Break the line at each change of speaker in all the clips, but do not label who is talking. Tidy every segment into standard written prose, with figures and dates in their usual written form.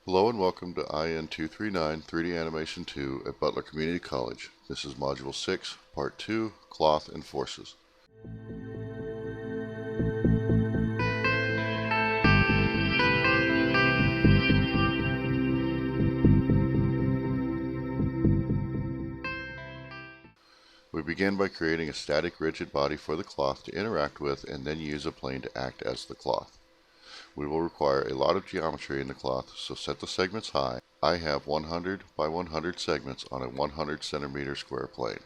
Hello and welcome to IN239 3D Animation 2 at Butler Community College. This is Module 6, Part 2, Cloth and Forces. We begin by creating a static rigid body for the cloth to interact with and then use a plane to act as the cloth. We will require a lot of geometry in the cloth, so set the segments high. I have 100 by 100 segments on a 100 centimeter square plane.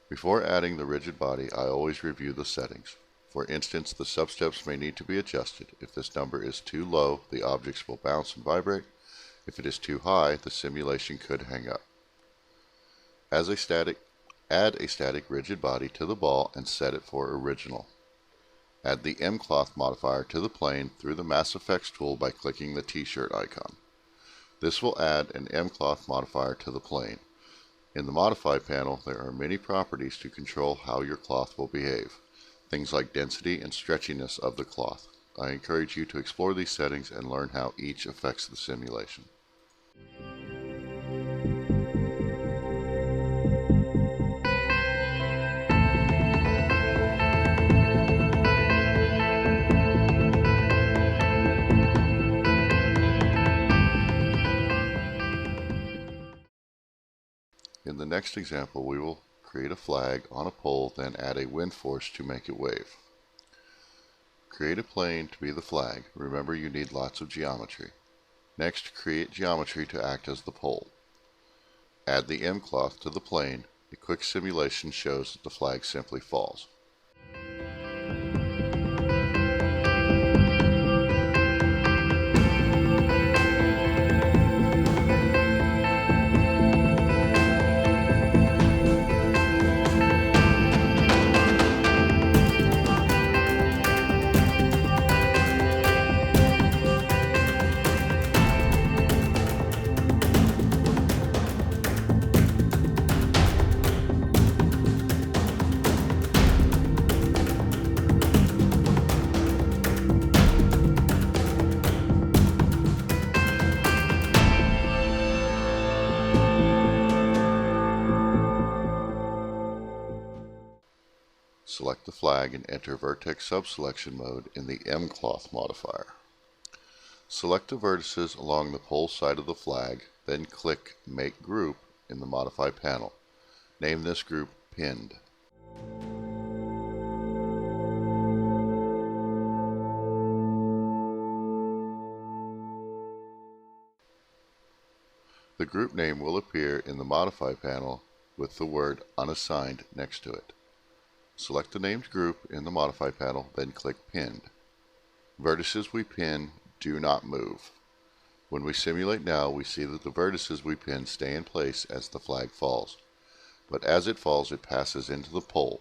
Before adding the rigid body, I always review the settings. For instance, the substeps may need to be adjusted. If this number is too low, the objects will bounce and vibrate. If it is too high, the simulation could hang up. Add a static rigid body to the ball and set it for original. Add the M-Cloth modifier to the plane through the Mass Effects tool by clicking the T-shirt icon. This will add an M-Cloth modifier to the plane. In the Modify panel, there are many properties to control how your cloth will behave. Things like density and stretchiness of the cloth. I encourage you to explore these settings and learn how each affects the simulation. In the next example, we will create a flag on a pole, then add a wind force to make it wave. Create a plane to be the flag. Remember, you need lots of geometry. Next, create geometry to act as the pole. Add the M-Cloth to the plane. A quick simulation shows that the flag simply falls. Select the flag and enter Vertex Subselection mode in the M-Cloth modifier. Select the vertices along the pole side of the flag, then click Make Group in the Modify panel. Name this group Pinned. The group name will appear in the Modify panel with the word Unassigned next to it. Select the named group in the Modify panel, then click Pinned. Vertices we pin do not move. When we simulate now, we see that the vertices we pin stay in place as the flag falls. But as it falls, it passes into the pole.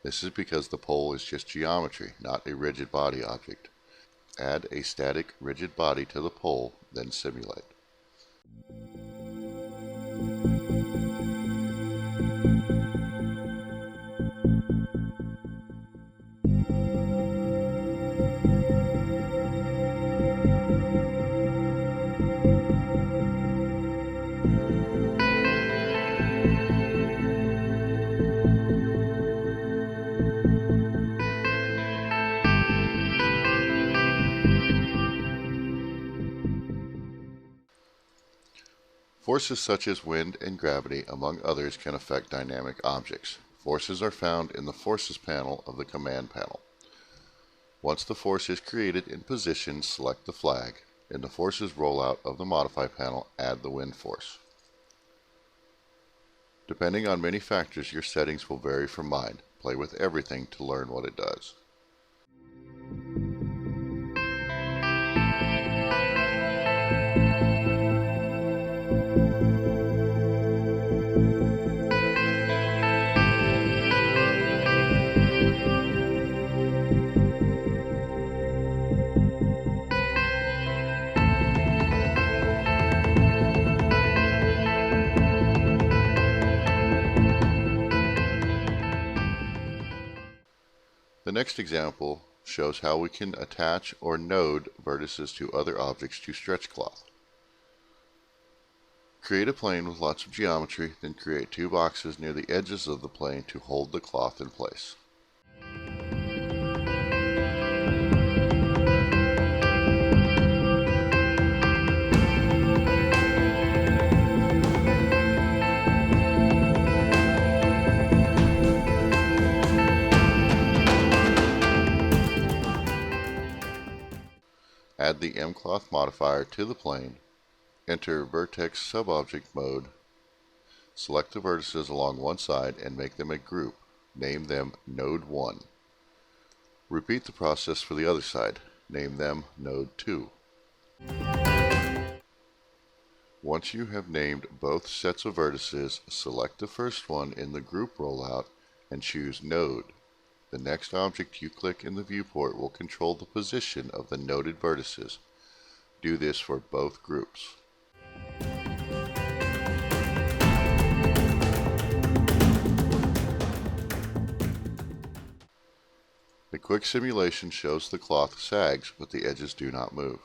This is because the pole is just geometry, not a rigid body object. Add a static rigid body to the pole, then simulate. Forces such as wind and gravity, among others, can affect dynamic objects. Forces are found in the Forces panel of the Command panel. Once the force is created and positioned, select the flag. In the Forces rollout of the Modify panel, add the wind force. Depending on many factors, your settings will vary from mine. Play with everything to learn what it does. next example shows how we can attach or node vertices to other objects to stretch cloth. Create a plane with lots of geometry, then create two boxes near the edges of the plane to hold the cloth in place. Add the mCloth modifier to the plane, enter vertex subobject mode, select the vertices along one side and make them a group. Name them Node 1. Repeat the process for the other side. Name them Node 2. Once you have named both sets of vertices, select the first one in the group rollout and choose Node. The next object you click in the viewport will control the position of the noded vertices. Do this for both groups. The quick simulation shows the cloth sags, but the edges do not move.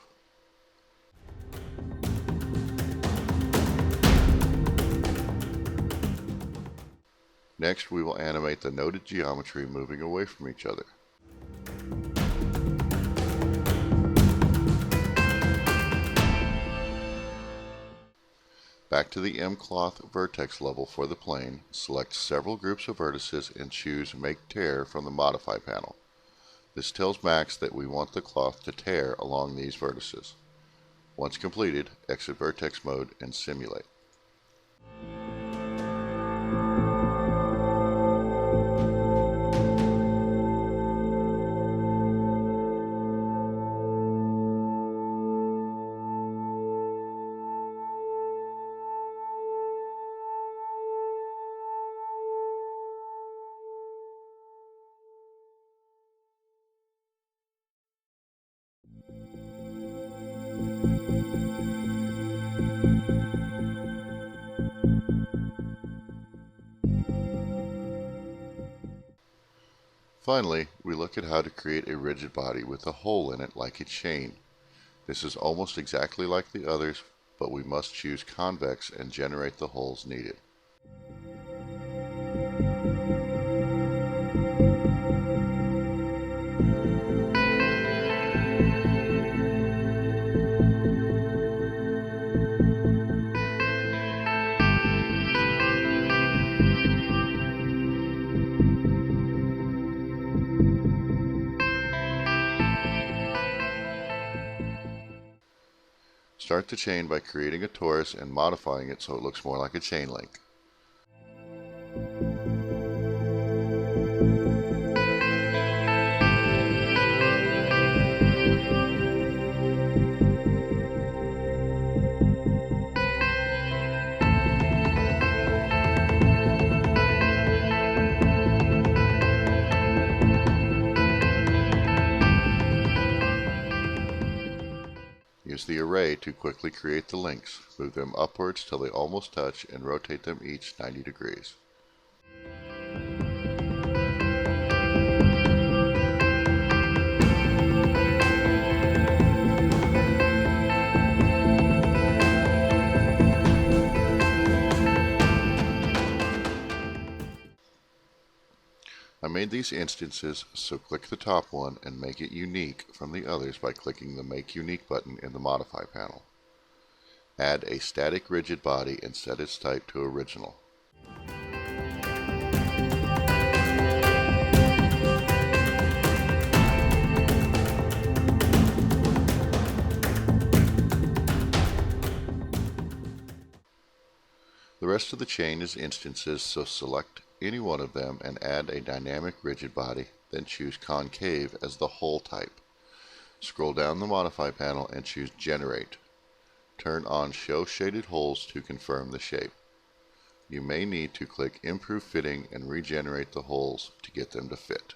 Next, we will animate the noded geometry moving away from each other. Back to the mCloth vertex level for the plane, select several groups of vertices and choose Make Tear from the Modify panel. This tells Max that we want the cloth to tear along these vertices. Once completed, exit vertex mode and simulate. Finally, we look at how to create a rigid body with a hole in it like a chain. This is almost exactly like the others, but we must choose convex and generate the holes needed. Start the chain by creating a torus and modifying it so it looks more like a chain link. Use the array to quickly create the links. Move them upwards till they almost touch and rotate them each 90 degrees. I made these instances, so click the top one and make it unique from the others by clicking the Make Unique button in the Modify panel. Add a static rigid body and set its type to Original. The rest of the chain is instances, so select any one of them and add a dynamic rigid body, then choose Concave as the hole type. Scroll down the Modify panel and choose Generate. Turn on Show Shaded Holes to confirm the shape. You may need to click Improve Fitting and regenerate the holes to get them to fit.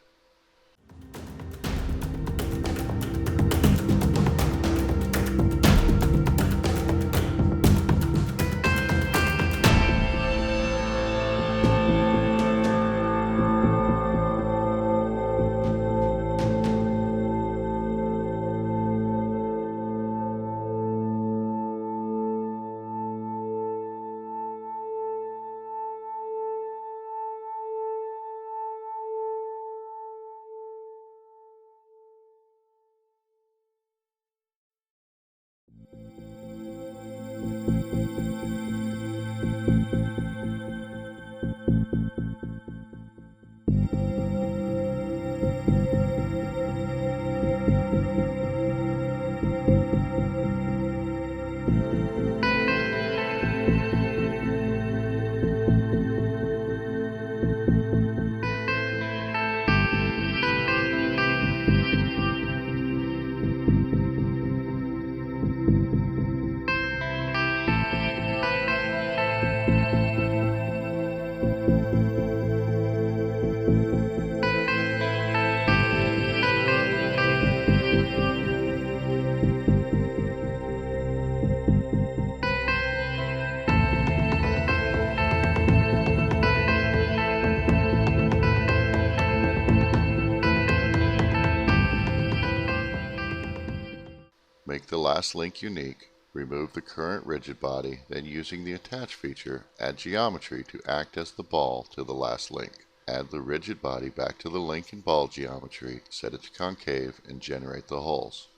Make the last link unique. Remove the current rigid body, then using the attach feature, add geometry to act as the ball to the last link. Add the rigid body back to the link and ball geometry, set it to concave, and generate the holes.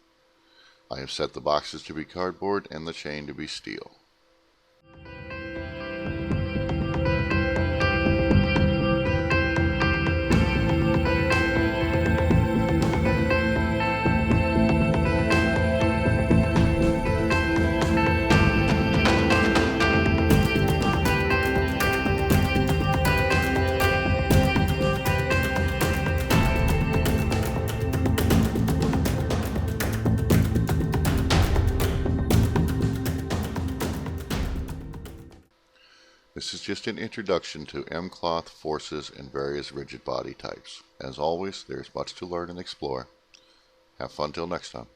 I have set the boxes to be cardboard and the chain to be steel. This is just an introduction to M-cloth, forces, and various rigid body types. As always, there is much to learn and explore. Have fun till next time.